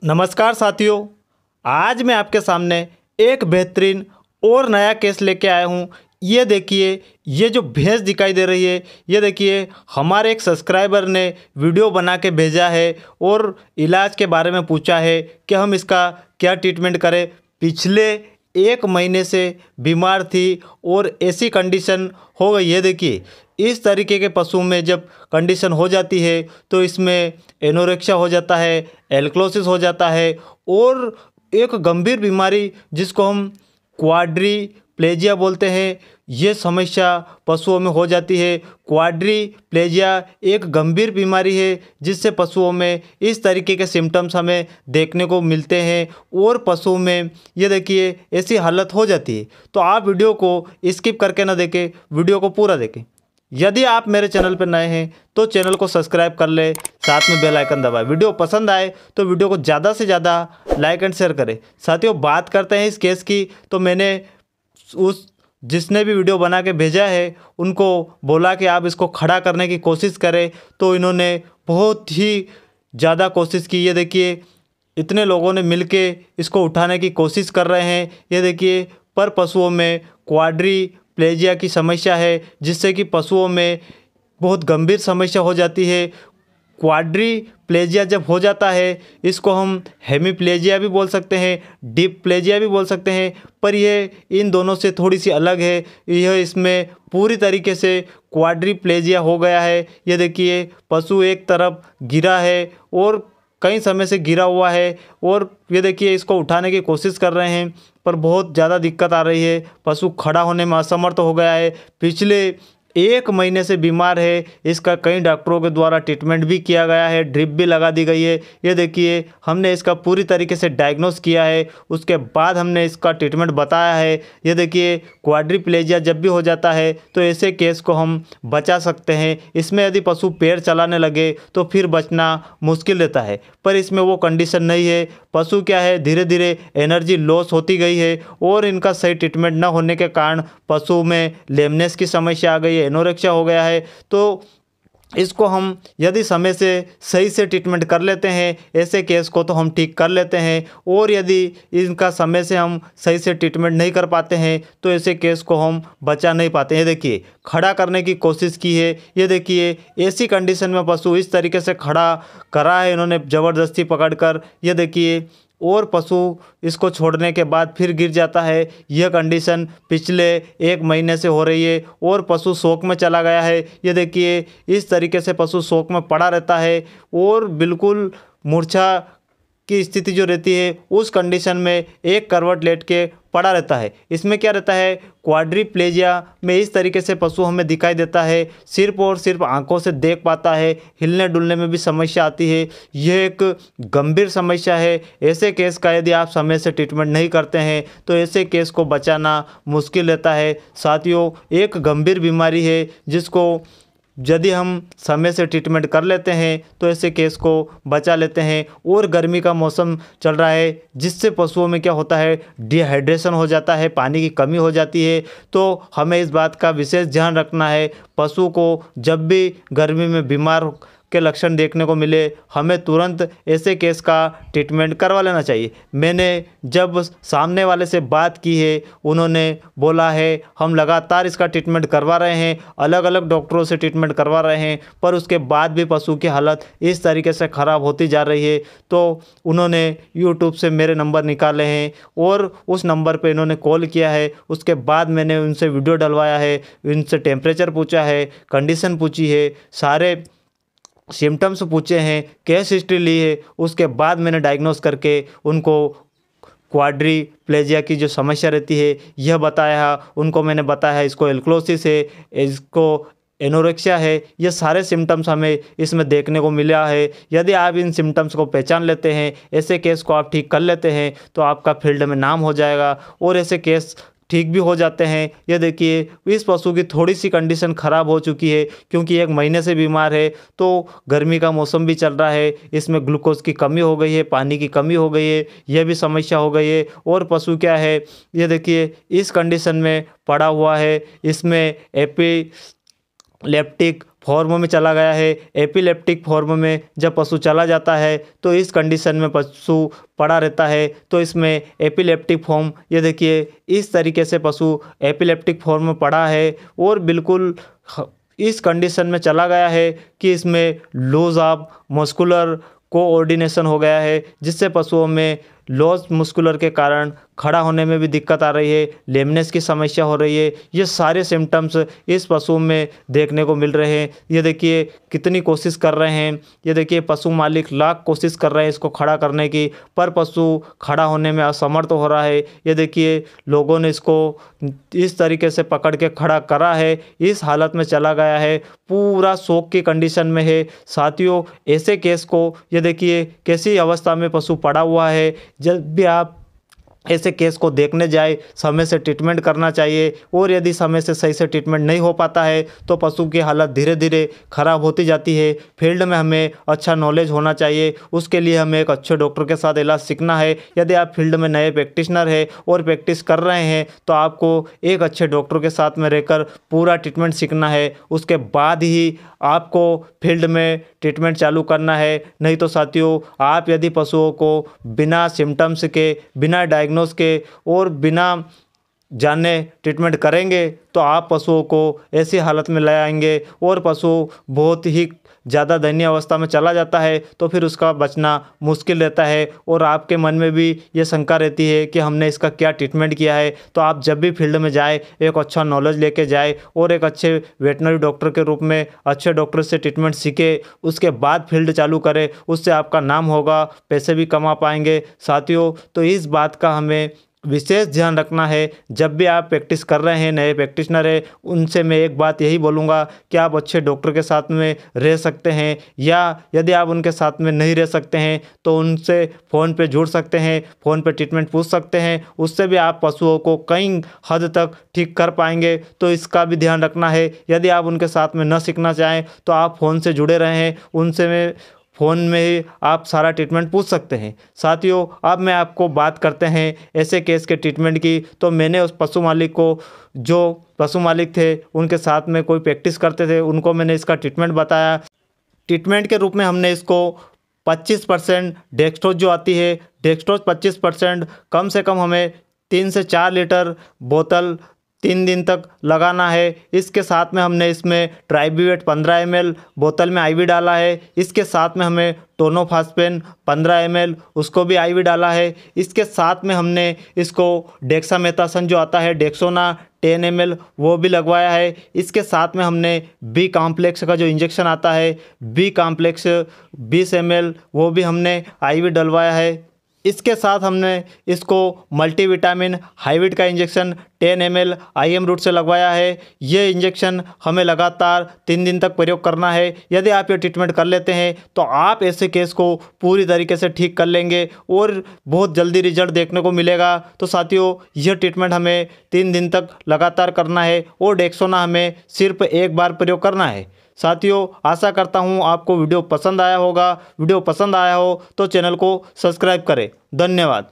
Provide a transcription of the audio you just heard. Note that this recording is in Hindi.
नमस्कार साथियों, आज मैं आपके सामने एक बेहतरीन और नया केस लेके आया हूँ। ये देखिए, ये जो भैंस दिखाई दे रही है, ये देखिए हमारे एक सब्सक्राइबर ने वीडियो बना के भेजा है और इलाज के बारे में पूछा है कि हम इसका क्या ट्रीटमेंट करें। पिछले 1 महीने से बीमार थी और ऐसी कंडीशन हो गई है। देखिए, इस तरीके के पशु में जब कंडीशन हो जाती है तो इसमें एनोरेक्सिया हो जाता है, एल्क्लोसिस हो जाता है और एक गंभीर बीमारी जिसको हम क्वाड्रीप्लेजिया बोलते हैं, ये समस्या पशुओं में हो जाती है। क्वाड्रीप्लेजिया एक गंभीर बीमारी है जिससे पशुओं में इस तरीके के सिम्टम्स हमें देखने को मिलते हैं और पशुओं में ये देखिए ऐसी हालत हो जाती है। तो आप वीडियो को स्किप करके ना देखें, वीडियो को पूरा देखें। यदि आप मेरे चैनल पर नए हैं तो चैनल को सब्सक्राइब कर ले, साथ में बेल आइकन दबाएं। वीडियो पसंद आए तो वीडियो को ज़्यादा से ज़्यादा लाइक एंड शेयर करें। साथियों, बात करते हैं इस केस की। तो मैंने उस जिसने भी वीडियो बना के भेजा है उनको बोला कि आप इसको खड़ा करने की कोशिश करें, तो इन्होंने बहुत ही ज़्यादा कोशिश की। ये देखिए, इतने लोगों ने मिलके इसको उठाने की कोशिश कर रहे हैं। ये देखिए, पर पशुओं में क्वाड्रीप्लेजिया की समस्या है जिससे कि पशुओं में बहुत गंभीर समस्या हो जाती है। क्वाड्रीप्लेजिया जब हो जाता है इसको हम हेमीप्लेजिया भी बोल सकते हैं, डिप्लेजिया भी बोल सकते हैं, पर यह इन दोनों से थोड़ी सी अलग है। यह इसमें पूरी तरीके से क्वाड्रीप्लेजिया हो गया है। ये देखिए, पशु एक तरफ गिरा है और कई समय से गिरा हुआ है और ये देखिए इसको उठाने की कोशिश कर रहे हैं पर बहुत ज़्यादा दिक्कत आ रही है। पशु खड़ा होने में असमर्थ हो गया है। पिछले 1 महीने से बीमार है। इसका कई डॉक्टरों के द्वारा ट्रीटमेंट भी किया गया है, ड्रिप भी लगा दी गई है। ये देखिए, हमने इसका पूरी तरीके से डायग्नोस किया है, उसके बाद हमने इसका ट्रीटमेंट बताया है। ये देखिए, क्वाड्रीप्लेजिया जब भी हो जाता है तो ऐसे केस को हम बचा सकते हैं। इसमें यदि पशु पैर चलाने लगे तो फिर बचना मुश्किल रहता है, पर इसमें वो कंडीशन नहीं है। पशु क्या है, धीरे धीरे एनर्जी लॉस होती गई है और इनका सही ट्रीटमेंट न होने के कारण पशु में लेमनेस की समस्या आ गई, एनोरेक्सिया हो गया है। तो इसको हम यदि समय से सही से ट्रीटमेंट कर लेते हैं, ऐसे केस को तो हम ठीक कर लेते हैं। और यदि इनका समय से हम सही से ट्रीटमेंट नहीं कर पाते हैं तो ऐसे केस को हम बचा नहीं पाते हैं। देखिए, खड़ा करने की कोशिश की है। ये देखिए, ऐसी कंडीशन में पशु इस तरीके से खड़ा करा है इन्होंने ज़बरदस्ती पकड़कर। ये देखिए, और पशु इसको छोड़ने के बाद फिर गिर जाता है। यह कंडीशन पिछले 1 महीने से हो रही है और पशु शोक में चला गया है। ये देखिए, इस तरीके से पशु शोक में पड़ा रहता है और बिल्कुल मूर्छा की स्थिति जो रहती है उस कंडीशन में एक करवट लेट के पड़ा रहता है। इसमें क्या रहता है, क्वाड्रीप्लेजिया में इस तरीके से पशु हमें दिखाई देता है, सिर्फ और सिर्फ आंखों से देख पाता है, हिलने डुलने में भी समस्या आती है। यह एक गंभीर समस्या है। ऐसे केस का यदि आप समय से ट्रीटमेंट नहीं करते हैं तो ऐसे केस को बचाना मुश्किल रहता है। साथियों, एक गंभीर बीमारी है जिसको यदि हम समय से ट्रीटमेंट कर लेते हैं तो ऐसे केस को बचा लेते हैं। और गर्मी का मौसम चल रहा है जिससे पशुओं में क्या होता है, डिहाइड्रेशन हो जाता है, पानी की कमी हो जाती है। तो हमें इस बात का विशेष ध्यान रखना है। पशु को जब भी गर्मी में बीमार के लक्षण देखने को मिले, हमें तुरंत ऐसे केस का ट्रीटमेंट करवा लेना चाहिए। मैंने जब सामने वाले से बात की है, उन्होंने बोला है हम लगातार इसका ट्रीटमेंट करवा रहे हैं, अलग अलग डॉक्टरों से ट्रीटमेंट करवा रहे हैं, पर उसके बाद भी पशु की हालत इस तरीके से ख़राब होती जा रही है। तो उन्होंने यूट्यूब से मेरे नंबर निकाले हैं और उस नंबर पर इन्होंने कॉल किया है। उसके बाद मैंने उनसे वीडियो डलवाया है, उनसे टेम्परेचर पूछा है, कंडीशन पूछी है, सारे सिम्टम्स पूछे हैं, केस हिस्ट्री ली है। उसके बाद मैंने डायग्नोस करके उनको क्वाड्रीप्लेजिया की जो समस्या रहती है यह बताया। उनको मैंने बताया इसको एल्क्लोसिस है, इसको एनोरेक्सिया है। ये सारे सिम्टम्स हमें इसमें देखने को मिला है। यदि आप इन सिम्टम्स को पहचान लेते हैं, ऐसे केस को आप ठीक कर लेते हैं तो आपका फील्ड में नाम हो जाएगा और ऐसे केस ठीक भी हो जाते हैं। ये देखिए, इस पशु की थोड़ी सी कंडीशन ख़राब हो चुकी है क्योंकि 1 महीने से बीमार है। तो गर्मी का मौसम भी चल रहा है, इसमें ग्लूकोज की कमी हो गई है, पानी की कमी हो गई है, यह भी समस्या हो गई है। और पशु क्या है, ये देखिए इस कंडीशन में पड़ा हुआ है। इसमें एपिलेप्टिक फॉर्म में चला गया है, एपिलेप्टिक फॉर्म में जब पशु चला जाता है तो इस कंडीशन में पशु पड़ा रहता है। तो इसमें एपिलेप्टिक फॉर्म, ये देखिए इस तरीके से पशु एपिलेप्टिक फॉर्म में पड़ा है और बिल्कुल इस कंडीशन में चला गया है कि इसमें लूज ऑफ मस्कुलर कोऑर्डिनेशन हो गया है, जिससे पशुओं में लॉस मस्कुलर के कारण खड़ा होने में भी दिक्कत आ रही है, लेमनेस की समस्या हो रही है। ये सारे सिम्टम्स इस पशु में देखने को मिल रहे हैं। ये देखिए कितनी कोशिश कर रहे हैं, ये देखिए पशु मालिक लाख कोशिश कर रहे हैं इसको खड़ा करने की, पर पशु खड़ा होने में असमर्थ हो रहा है। ये देखिए लोगों ने इसको इस तरीके से पकड़ के खड़ा करा है, इस हालत में चला गया है, पूरा शोक की कंडीशन में है। साथियों, ऐसे केस को ये देखिए कैसी अवस्था में पशु पड़ा हुआ है। जब भी आप ऐसे केस को देखने जाए, समय से ट्रीटमेंट करना चाहिए, और यदि समय से सही से ट्रीटमेंट नहीं हो पाता है तो पशु की हालत धीरे धीरे खराब होती जाती है। फील्ड में हमें अच्छा नॉलेज होना चाहिए, उसके लिए हमें एक अच्छे डॉक्टर के साथ इलाज सीखना है। यदि आप फील्ड में नए प्रैक्टिशनर हैं और प्रैक्टिस कर रहे हैं तो आपको एक अच्छे डॉक्टर के साथ में रहकर पूरा ट्रीटमेंट सीखना है, उसके बाद ही आपको फील्ड में ट्रीटमेंट चालू करना है। नहीं तो साथियों, आप यदि पशुओं को बिना सिम्टम्स के, बिना डायग्नोस के और बिना जाने ट्रीटमेंट करेंगे तो आप पशुओं को ऐसी हालत में ले आएंगे और पशु बहुत ही ज़्यादा दयनीय अवस्था में चला जाता है, तो फिर उसका बचना मुश्किल रहता है। और आपके मन में भी ये शंका रहती है कि हमने इसका क्या ट्रीटमेंट किया है। तो आप जब भी फील्ड में जाए, एक अच्छा नॉलेज लेके जाए और एक अच्छे वेटनरी डॉक्टर के रूप में अच्छे डॉक्टर से ट्रीटमेंट सीखे, उसके बाद फील्ड चालू करें। उससे आपका नाम होगा, पैसे भी कमा पाएंगे। साथियों, तो इस बात का हमें विशेष ध्यान रखना है। जब भी आप प्रैक्टिस कर रहे हैं, नए प्रैक्टिशनर है, उनसे मैं एक बात यही बोलूँगा कि आप अच्छे डॉक्टर के साथ में रह सकते हैं, या यदि आप उनके साथ में नहीं रह सकते हैं तो उनसे फ़ोन पे जुड़ सकते हैं, फ़ोन पे ट्रीटमेंट पूछ सकते हैं। उससे भी आप पशुओं को कई हद तक ठीक कर पाएंगे। तो इसका भी ध्यान रखना है। यदि आप उनके साथ में न सीखना चाहें तो आप फ़ोन से जुड़े रहें, उनसे में फ़ोन में ही आप सारा ट्रीटमेंट पूछ सकते हैं। साथियों, अब मैं आपको बात करते हैं ऐसे केस के ट्रीटमेंट की। तो मैंने उस पशु मालिक को, जो पशु मालिक थे उनके साथ में कोई प्रैक्टिस करते थे, उनको मैंने इसका ट्रीटमेंट बताया। ट्रीटमेंट के रूप में हमने इसको 25% डेक्सट्रोज जो आती है, डेक्सट्रोज 25% कम से कम हमें 3 से 4 लीटर बोतल 3 दिन तक लगाना है। इसके साथ में हमने इसमें ट्राइब्यूवेट 15 ml बोतल में आईवी डाला है। इसके साथ में हमें टोनोफास्पेन 15 ml उसको भी आईवी डाला है। इसके साथ में हमने इसको डेक्सामेथासन जो आता है, डेक्सोना 10 ml वो भी लगवाया है। इसके साथ में हमने बी कॉम्प्लेक्स का जो इंजेक्शन आता है, बी कॉम्प्लेक्स 20 ml वो भी हमने आईवी डलवाया है। इसके साथ हमने इसको मल्टीविटामिन हाइविट का इंजेक्शन 10 ml IM रूट से लगवाया है। ये इंजेक्शन हमें लगातार 3 दिन तक प्रयोग करना है। यदि आप ये ट्रीटमेंट कर लेते हैं तो आप ऐसे केस को पूरी तरीके से ठीक कर लेंगे और बहुत जल्दी रिजल्ट देखने को मिलेगा। तो साथियों, यह ट्रीटमेंट हमें 3 दिन तक लगातार करना है और डेक्सोना हमें सिर्फ एक बार प्रयोग करना है। साथियों, आशा करता हूँ आपको वीडियो पसंद आया होगा। वीडियो पसंद आया हो तो चैनल को सब्सक्राइब करें। धन्यवाद।